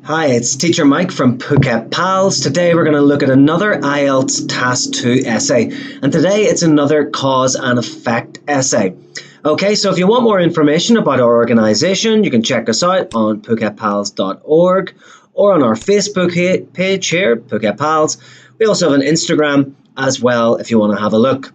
Hi, it's Teacher Mike from Phuket Pals. Today we're going to look at another IELTS Task 2 essay, and today it's another cause and effect essay. Okay, so if you want more information about our organisation, you can check us out on phuketpals.org or on our Facebook page here, Phuket Pals. We also have an Instagram as well if you want to have a look.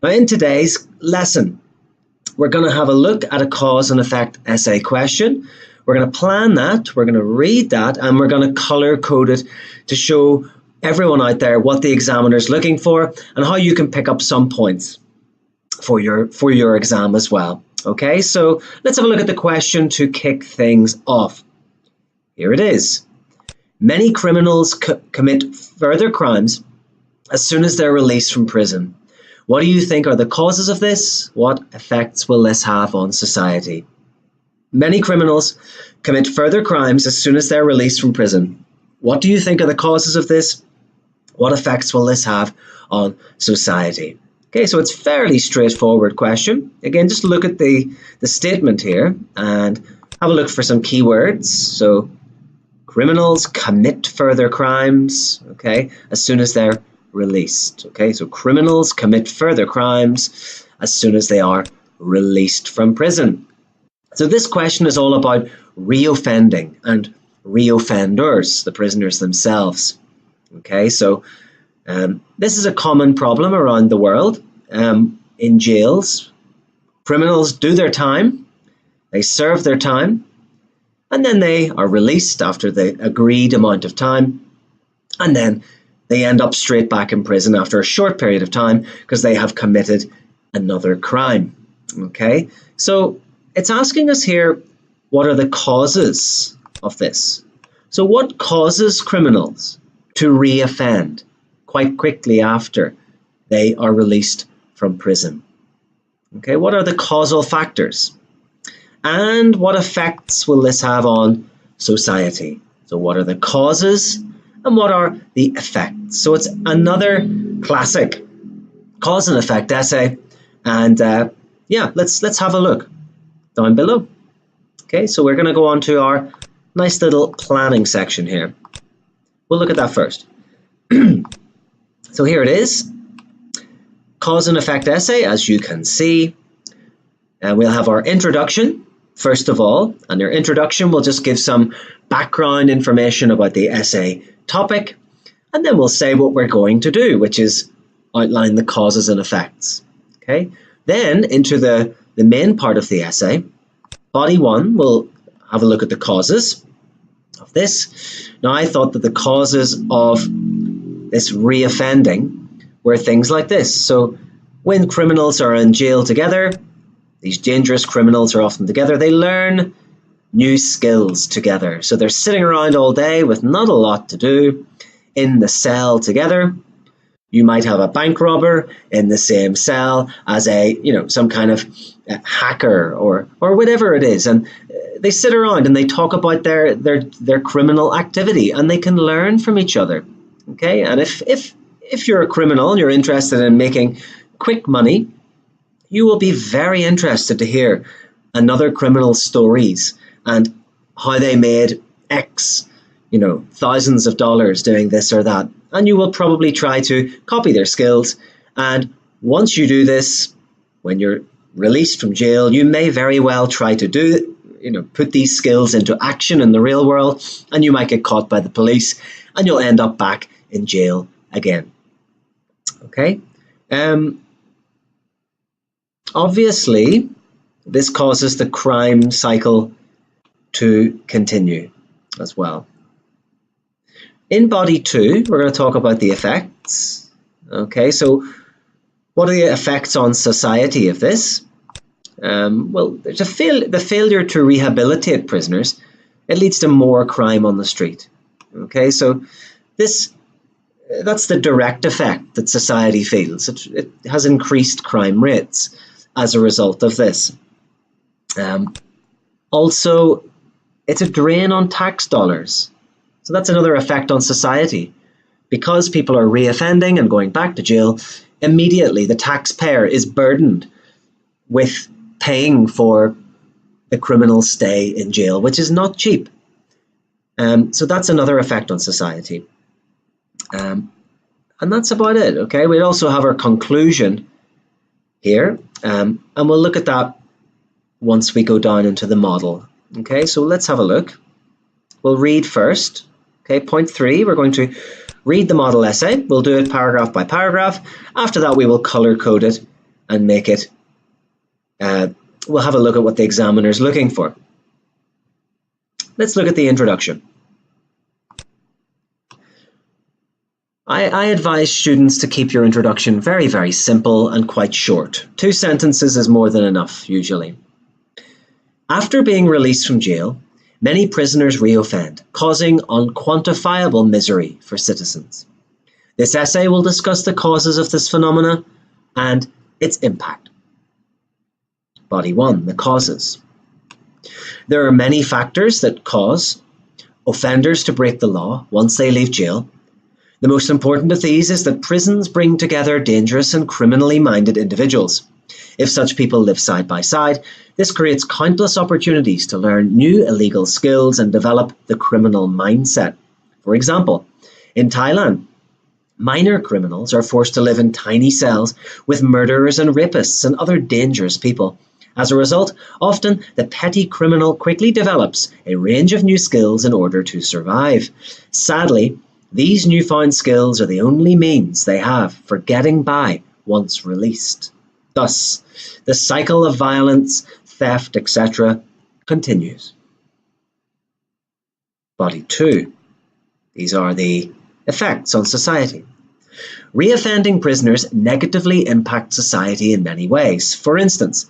Now, in today's lesson, we're going to have a look at a cause and effect essay question. We're going to plan that, we're going to read that, and we're going to colour code it to show everyone out there what the examiner's looking for and how you can pick up some points for your exam as well. Okay, so let's have a look at the question to kick things off. Here it is. Many criminals commit further crimes as soon as they're released from prison. What do you think are the causes of this? What effects will this have on society? Many criminals commit further crimes as soon as they're released from prison. What do you think are the causes of this? What effects will this have on society? Okay, so it's a fairly straightforward question. Again, just look at the statement here and have a look for some keywords. So criminals commit further crimes, okay, as soon as they're released. Okay, so criminals commit further crimes as soon as they are released from prison. So this question is all about reoffending and reoffenders, the prisoners themselves. Okay, so this is a common problem around the world. In jails, criminals do their time, they serve their time, and then they are released after the agreed amount of time, and then they end up straight back in prison after a short period of time because they have committed another crime. Okay, so it's asking us here, what are the causes of this? So what causes criminals to reoffend quite quickly after they are released from prison? Okay, what are the causal factors? And what effects will this have on society? So what are the causes and what are the effects? So it's another classic cause and effect essay. And let's have a look down below. Okay, so we're going to go on to our nice little planning section here. We'll look at that first. So here it is. Cause and effect essay, as you can see. We'll have our introduction, first of all. And your introduction will just give some background information about the essay topic. And then we'll say what we're going to do, which is outline the causes and effects. Okay, then into the main part of the essay, body one, will have a look at the causes of this. Now, I thought that the causes of this reoffending were things like this. So when criminals are in jail together, these dangerous criminals are often together, they learn new skills together. So they're sitting around all day with not a lot to do in the cell together. You might have a bank robber in the same cell as some kind of hacker or whatever it is, and they sit around and they talk about their criminal activity, and they can learn from each other. Okay, and if you're a criminal and you're interested in making quick money, you will be very interested to hear another criminal's stories and how they made X, thousands of dollars doing this or that. And you will probably try to copy their skills. And once you do this, when you're released from jail, you may very well try to put these skills into action in the real world, and you might get caught by the police and you'll end up back in jail again. Okay. Obviously, this causes the crime cycle to continue as well. In body two, we're going to talk about the effects. Okay, so what are the effects on society of this? Well, there's the failure to rehabilitate prisoners. It leads to more crime on the street. Okay, so that's the direct effect that society feels. It has increased crime rates as a result of this. Also, it's a drain on tax dollars. So that's another effect on society. Because people are reoffending and going back to jail, immediately the taxpayer is burdened with paying for the criminal's stay in jail, which is not cheap. So that's another effect on society. And that's about it, okay? We'll also have our conclusion here, and we'll look at that once we go down into the model. Okay, so let's have a look. We'll read first. Okay, point 3, we're going to read the model essay. We'll do it paragraph by paragraph. After that, we will color code it and make it, we'll have a look at what the examiner is looking for. Let's look at the introduction. I advise students to keep your introduction very, very simple and quite short. 2 sentences is more than enough, usually. After being released from jail, many prisoners reoffend, causing unquantifiable misery for citizens. This essay will discuss the causes of this phenomena and its impact. Body 1, the causes. There are many factors that cause offenders to break the law once they leave jail. The most important of these is that prisons bring together dangerous and criminally minded individuals. If such people live side by side, this creates countless opportunities to learn new illegal skills and develop the criminal mindset. For example, in Thailand, minor criminals are forced to live in tiny cells with murderers and rapists and other dangerous people. As a result, often the petty criminal quickly develops a range of new skills in order to survive. Sadly, these newfound skills are the only means they have for getting by once released. Thus, the cycle of violence, theft, etc. continues. Body 2. These are the effects on society. Reoffending prisoners negatively impact society in many ways. For instance,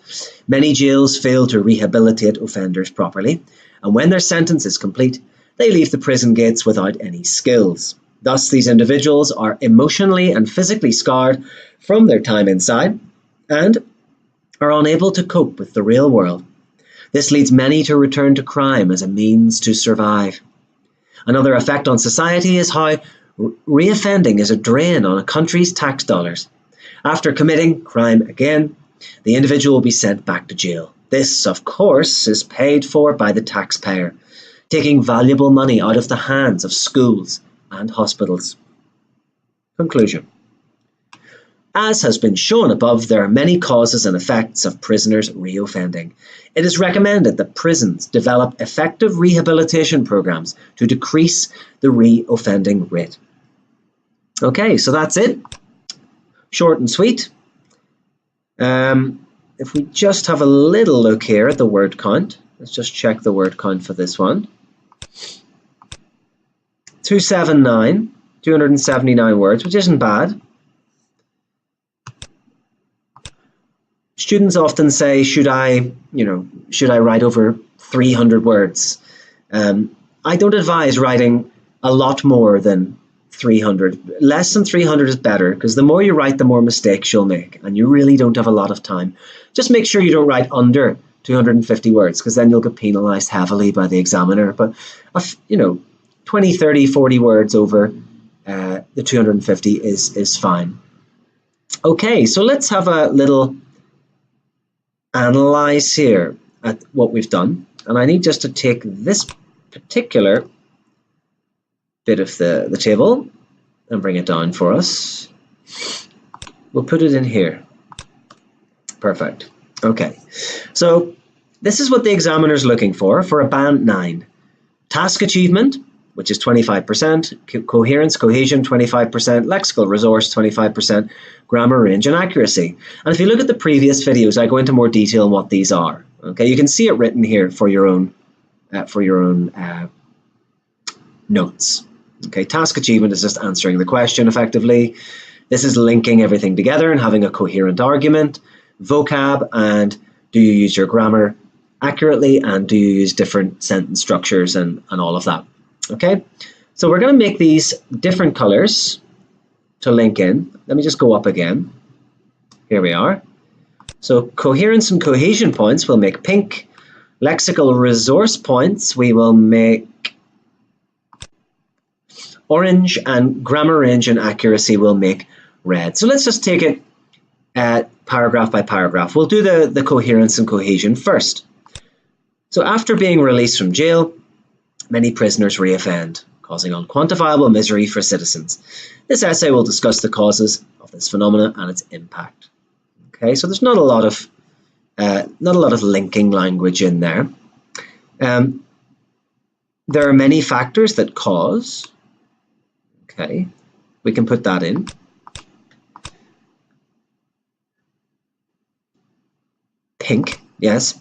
many jails fail to rehabilitate offenders properly, and when their sentence is complete, they leave the prison gates without any skills. Thus, these individuals are emotionally and physically scarred from their time inside and are unable to cope with the real world. This leads many to return to crime as a means to survive. Another effect on society is how reoffending is a drain on a country's tax dollars. After committing crime again, the individual will be sent back to jail. This, of course, is paid for by the taxpayer, taking valuable money out of the hands of schools and hospitals. Conclusion. As has been shown above, there are many causes and effects of prisoners reoffending. It is recommended that prisons develop effective rehabilitation programs to decrease the reoffending rate. Okay, so that's it. Short and sweet. If we just have a little look here at the word count, let's just check the word count for this one. 279 words, which isn't bad. Students often say, should I write over 300 words? I don't advise writing a lot more than 300. Less than 300 is better, because the more you write, the more mistakes you'll make, and you really don't have a lot of time. Just make sure you don't write under 250 words, because then you'll get penalized heavily by the examiner. But 20, 30, 40 words over the 250 is fine. Okay, so let's have a little analyze here at what we've done. And I need just to take this particular bit of the table and bring it down for us. We'll put it in here. Perfect. Okay, so this is what the examiner is looking for a band 9. Task achievement, which is 25%, coherence, cohesion, 25%, lexical resource, 25%, grammar, range, and accuracy. And if you look at the previous videos, I go into more detail on what these are. Okay, you can see it written here for your own notes. Okay, task achievement is just answering the question effectively. This is linking everything together and having a coherent argument. Vocab, and do you use your grammar accurately, and do you use different sentence structures and all of that. Okay, so we're going to make these different colors to link in. Let me just go up again. Here we are. So coherence and cohesion points we'll make pink. Lexical resource points we will make orange, and grammar, range, and accuracy will make red. So let's just take it paragraph by paragraph. We'll do the coherence and cohesion first. So after being released from jail, Many prisoners reoffend, causing unquantifiable misery for citizens. This essay will discuss the causes of this phenomenon and its impact. Okay, so there's not a lot of linking language in there. There are many factors that cause. Okay, we can put that in. Pink, yes.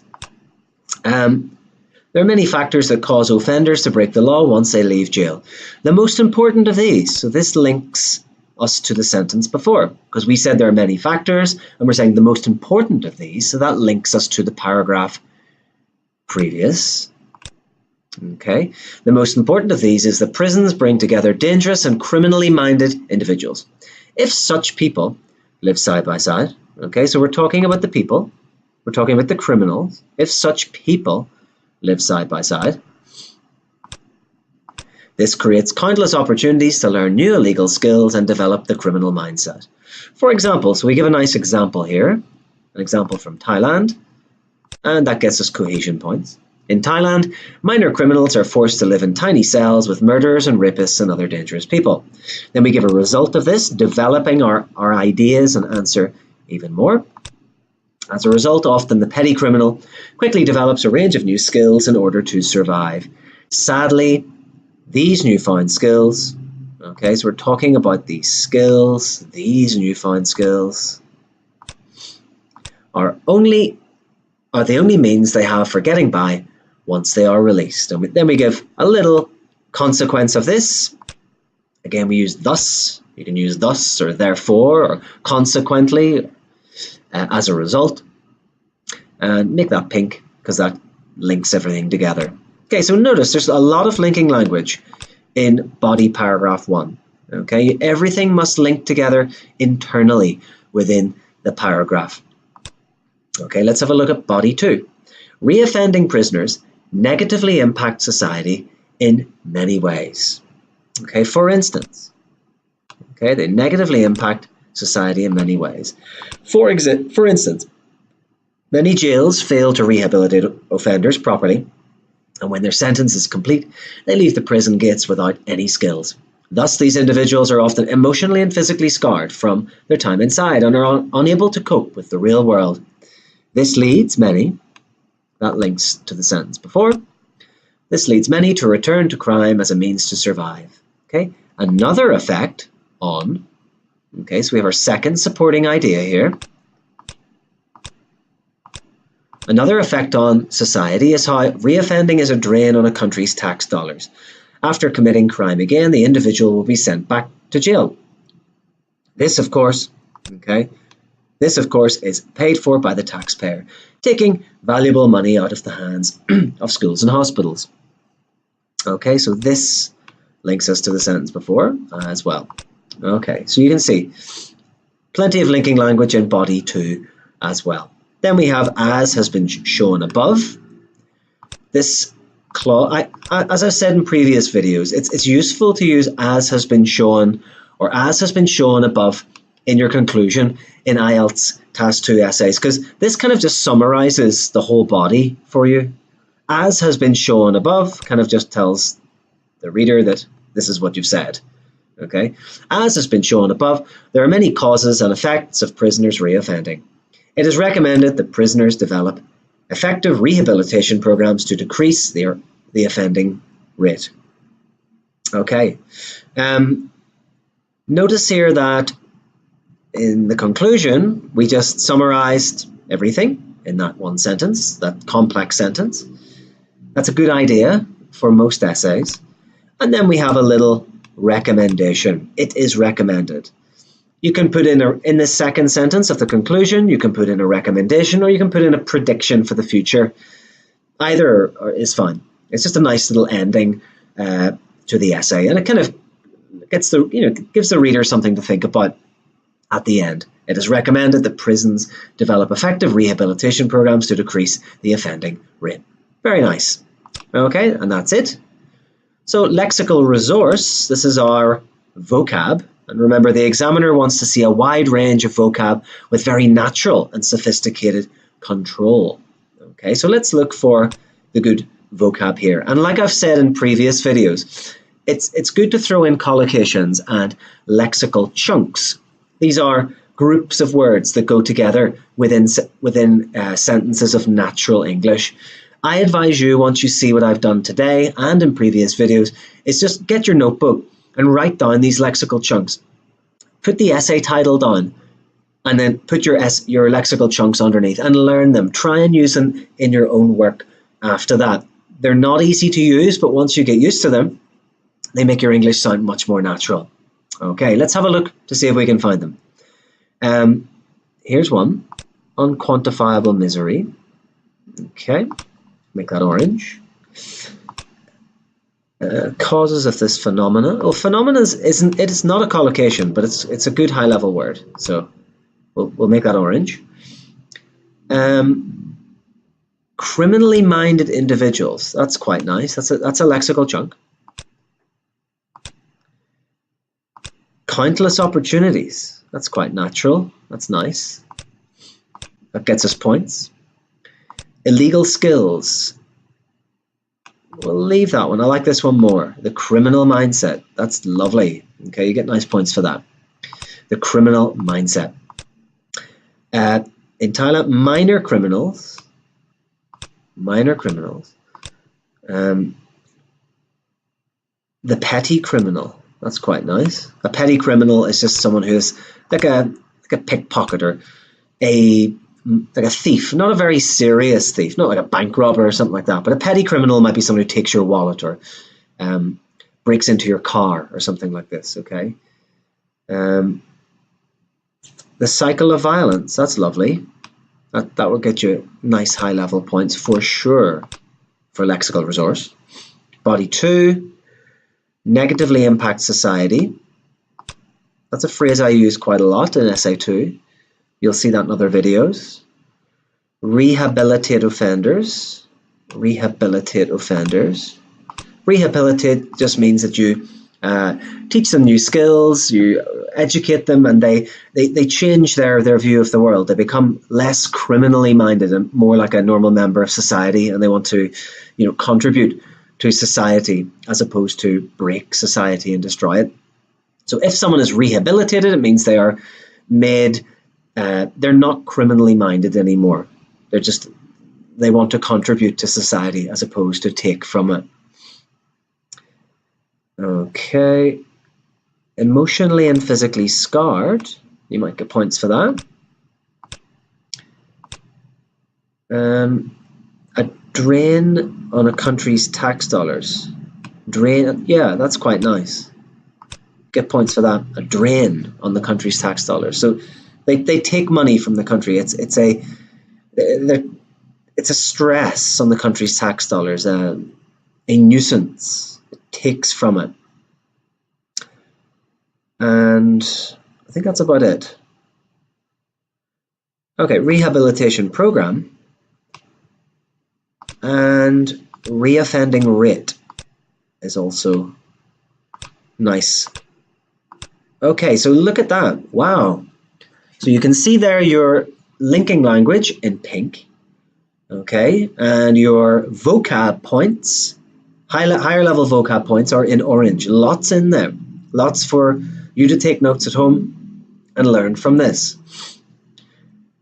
There are many factors that cause offenders to break the law once they leave jail. The most important of these, so this links us to the sentence before, because we said there are many factors, and we're saying the most important of these, so that links us to the paragraph previous. Okay, the most important of these is that prisons bring together dangerous and criminally minded individuals. If such people live side by side, okay, so we're talking about the people, we're talking about the criminals. If such people live side by side, this creates countless opportunities to learn new illegal skills and develop the criminal mindset. For example, so we give a nice example here, an example from Thailand, and that gets us cohesion points. In Thailand, minor criminals are forced to live in tiny cells with murderers and rapists and other dangerous people. Then we give a result of this, developing our ideas and answer even more. As a result, often the petty criminal quickly develops a range of new skills in order to survive. Sadly, these newfound skills, okay, so we're talking about these skills, these newfound skills, are the only means they have for getting by once they are released. And then we give a little consequence of this. Again, we use thus. You can use thus or therefore or consequently as a result. And make that pink because that links everything together. Okay, so notice there's a lot of linking language in body paragraph 1. Okay, everything must link together internally within the paragraph. Okay, let's have a look at body 2. Reoffending prisoners negatively impact society in many ways. Okay, for instance, okay, they negatively impact society in many ways. For instance, many jails fail to rehabilitate offenders properly, and when their sentence is complete, they leave the prison gates without any skills. Thus, these individuals are often emotionally and physically scarred from their time inside and are unable to cope with the real world. This leads many, that links to the sentence before, this leads many to return to crime as a means to survive. Okay, another effect on, okay, so we have our second supporting idea here. Another effect on society is how reoffending is a drain on a country's tax dollars. After committing crime again, the individual will be sent back to jail. This, of course, is paid for by the taxpayer, taking valuable money out of the hands of schools and hospitals. Okay, so this links us to the sentence before as well. Okay, so you can see plenty of linking language in body 2 as well. Then we have as has been shown above. This clause, as I've said in previous videos, it's useful to use as has been shown or as has been shown above in your conclusion in IELTS Task 2 essays, because this kind of just summarizes the whole body for you. As has been shown above kind of just tells the reader that this is what you've said. Okay, as has been shown above, there are many causes and effects of prisoners reoffending. It is recommended that prisoners develop effective rehabilitation programs to decrease the offending rate. Okay, notice here that in the conclusion, we just summarized everything in that one sentence, that complex sentence. That's a good idea for most essays. And then we have a little recommendation. It is recommended. You can put in the second sentence of the conclusion, you can put in a recommendation or you can put in a prediction for the future. Either is fine. It's just a nice little ending to the essay, and it kind of gives the reader something to think about at the end. It is recommended that prisons develop effective rehabilitation programs to decrease the offending rate. Very nice. Okay, and that's it. So lexical resource, this is our vocab. And remember, the examiner wants to see a wide range of vocab with very natural and sophisticated control. Okay, so let's look for the good vocab here. And like I've said in previous videos, it's good to throw in collocations and lexical chunks. These are groups of words that go together within sentences of natural English. I advise you, once you see what I've done today and in previous videos, is just get your notebook and write down these lexical chunks. Put the essay title down and then put your lexical chunks underneath and learn them. Try and use them in your own work after that. They're not easy to use, but once you get used to them, they make your English sound much more natural. Okay, let's have a look to see if we can find them. Here's one, unquantifiable misery. Okay, make that orange. Causes of this phenomena. Oh, phenomena it's not a collocation, but it's a good high-level word. So we'll make that orange. Criminally minded individuals. That's quite nice. That's a lexical chunk. Countless opportunities. That's quite natural. That's nice. That gets us points. Illegal skills. We'll leave that one. I like this one more. The criminal mindset. That's lovely. Okay, you get nice points for that. The criminal mindset. In Thailand, minor criminals. Minor criminals. The petty criminal. That's quite nice. A petty criminal is just someone who is like a pickpocketer, like a thief, not a very serious thief, not like a bank robber or something like that, but a petty criminal might be someone who takes your wallet or breaks into your car or something like this, okay? The cycle of violence, that's lovely. That will get you nice high-level points for sure for lexical resource. Body 2, negatively impact society. That's a phrase I use quite a lot in Essay 2. You'll see that in other videos. Rehabilitate offenders. Rehabilitate offenders. Rehabilitate just means that you teach them new skills, you educate them, and they change their view of the world. They become less criminally minded and more like a normal member of society, and they want to, contribute to society as opposed to break society and destroy it. So if someone is rehabilitated, it means they are made, they're not criminally minded anymore. They want to contribute to society as opposed to take from it. Okay. Emotionally and physically scarred. You might get points for that. A drain on a country's tax dollars. Drain, yeah, that's quite nice. Get points for that. A drain on the country's tax dollars. So they take money from the country. It's a stress on the country's tax dollars. A nuisance. It takes from it. And I think that's about it. Okay, rehabilitation program and reoffending rate is also nice. Okay, so look at that. Wow. So you can see there your linking language in pink. Okay, and your vocab points, higher level vocab points are in orange. Lots in there. Lots for you to take notes at home and learn from this.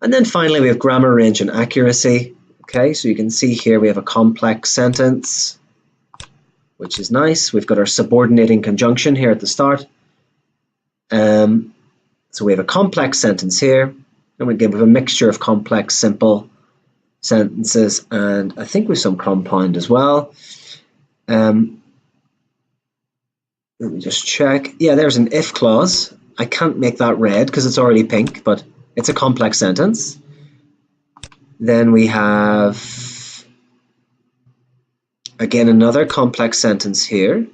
And then finally we have grammar, range and accuracy. Okay, so you can see here we have a complex sentence, which is nice. We've got our subordinating conjunction here at the start. So we have a complex sentence here, and we have a mixture of complex, simple sentences, and I think with some compound as well. Let me just check. Yeah, there's an if clause. I can't make that red because it's already pink, but it's a complex sentence. Then we have, again, another complex sentence here.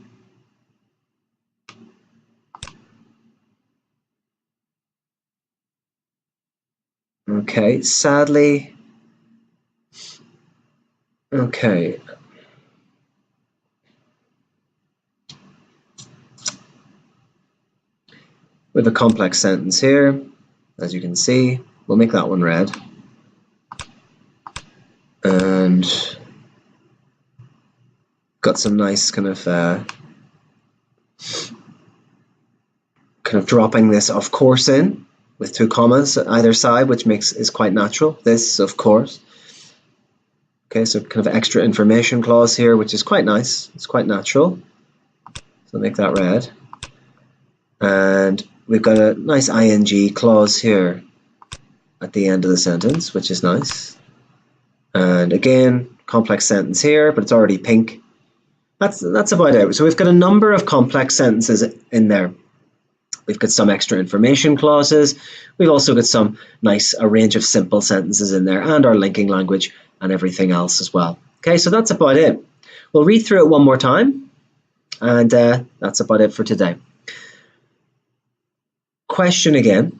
Okay, sadly. Okay. We have a complex sentence here, as you can see. We'll make that one red. And got some nice kind of dropping this of course in with 2 commas at either side, which is quite natural. This, of course. Okay, so kind of extra information clause here, which is quite nice. It's quite natural. So make that red. And we've got a nice ing clause here at the end of the sentence, which is nice. And again, complex sentence here, but it's already pink. That's about it. So we've got a number of complex sentences in there. We've got some extra information clauses. We've also got some a range of simple sentences in there, and our linking language and everything else as well. Okay, so that's about it. We'll read through it one more time, and that's about it for today. Question again.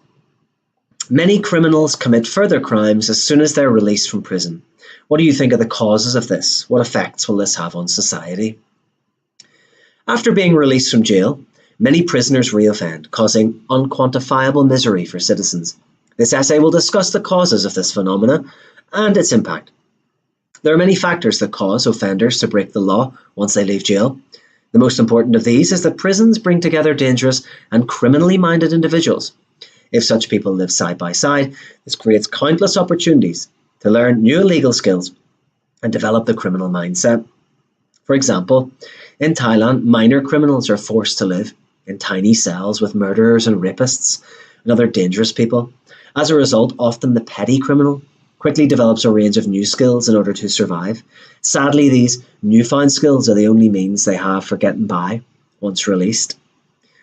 Many criminals commit further crimes as soon as they're released from prison. What do you think are the causes of this? What effects will this have on society? After being released from jail, many prisoners reoffend, causing unquantifiable misery for citizens. This essay will discuss the causes of this phenomena and its impact. There are many factors that cause offenders to break the law once they leave jail. The most important of these is that prisons bring together dangerous and criminally minded individuals. If such people live side by side, this creates countless opportunities to learn new legal skills and develop the criminal mindset. For example, in Thailand, minor criminals are forced to live in tiny cells with murderers and rapists and other dangerous people. As a result, often the petty criminal quickly develops a range of new skills in order to survive. Sadly, these newfound skills are the only means they have for getting by once released.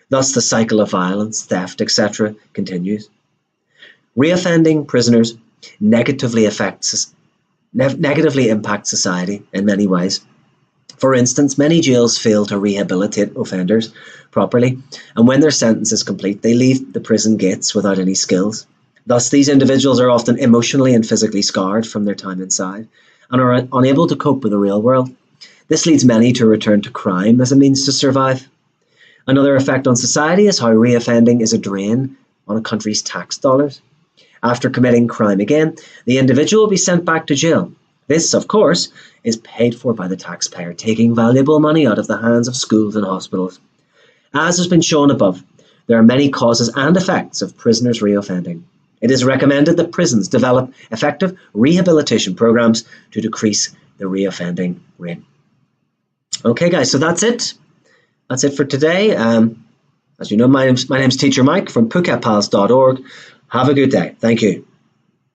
Thus, the cycle of violence, theft, etc. continues. Reoffending prisoners negatively impact society in many ways. For instance, many jails fail to rehabilitate offenders properly, and when their sentence is complete, they leave the prison gates without any skills. Thus, these individuals are often emotionally and physically scarred from their time inside and are unable to cope with the real world. This leads many to return to crime as a means to survive. Another effect on society is how reoffending is a drain on a country's tax dollars. After committing crime again, the individual will be sent back to jail. This, of course, is paid for by the taxpayer, taking valuable money out of the hands of schools and hospitals. As has been shown above, there are many causes and effects of prisoners reoffending. It is recommended that prisons develop effective rehabilitation programs to decrease the reoffending rate. Okay, guys, so that's it. That's it for today. As you know, my name's Teacher Mike from PhuketPals.org. Have a good day. Thank you.